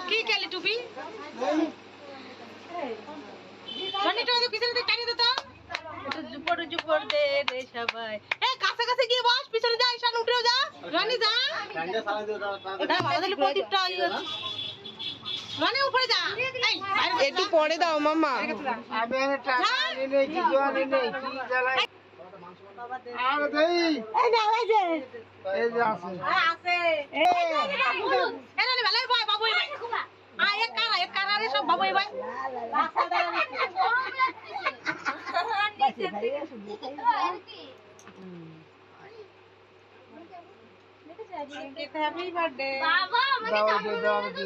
কি কেলি টুপি রনি তো পিছনে টানি দে তো একটু জুপর দে রে সবাই এই কাছে কাছে গিয়ে বস পিছনে যা ঈশান উঠেও যা রনি যা ডান্ডা চালা দিও না ভালো দিলে প্রদীপটা রনি উপরে যা এই একটু পরে দাও মাম্মা আমি এনে টাকা এনে কি জোয়ান এনে কি জ্বালাই আর দেই এই না এই যে আছে আছে এই রনি ভালো ভাই বাবু ভাই এক কারা রে সব বাবু ভাই হ্যাপি বার্থডে বাবা আমাকে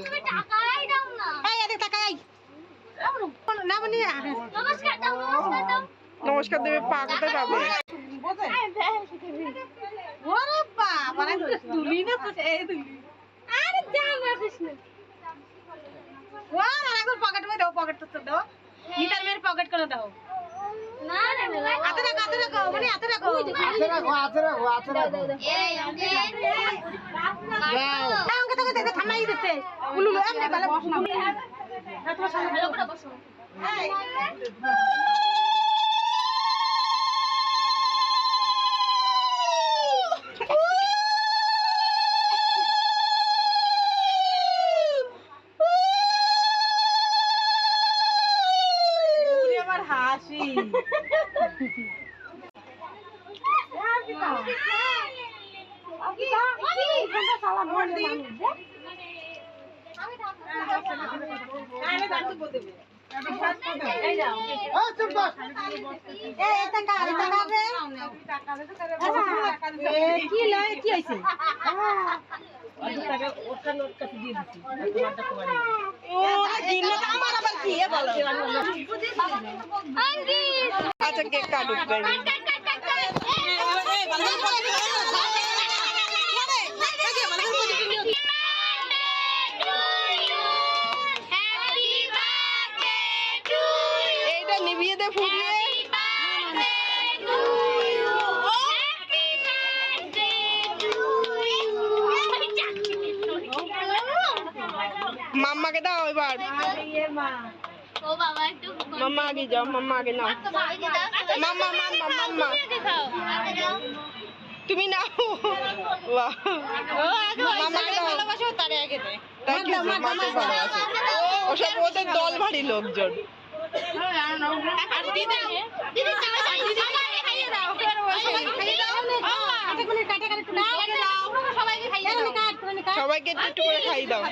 তুমি টাকাই দাও না এই এদিকে তাকাই না মানে নমস্কার দাও নমস্কার দাও নমস্কার দেবে পা কোথায় পাবে ওরে বাবা তুলি না তো এই তুলি আরে যাও না কৃষ্ণ ওয়ার আর একবার পকেট মে দাও পকেট তো দাও মিটার মেরে পকেট করে দাও না রে হাতে রাখো মানে হাতে রাখো এই আমাকে আমাকে তোকে দেখে থামাই দিতে উলুলু এমনি ভালো বসো না তোমার সামনে ভালো করে বসো এই আমার হাসি আচ্ছা কেক কাটুক তাই এইটা নিভিয়ে দে ফুরিয়ে মাম্মাকে দাও এবার ও বাবা একটু মাম্মা আগে যাও মাম্মা আগে নাও মাম্মা মাম্মা মাম্মা তুমি নাও বাহ মাম্মাকে দাও ভালোবাসো তারে আগে দে থ্যাংক ইউ মাম্মা ভালোবাসে ওসব ওদের দল ভারী লোকজন আর দিদি দিদি খাইয়ে দাও খাইয়ে দাও কাটে কাটে একটু দাও সবাইকে খাইয়ে দাও কাট সবাইকে একটু একটু করে খাই দাও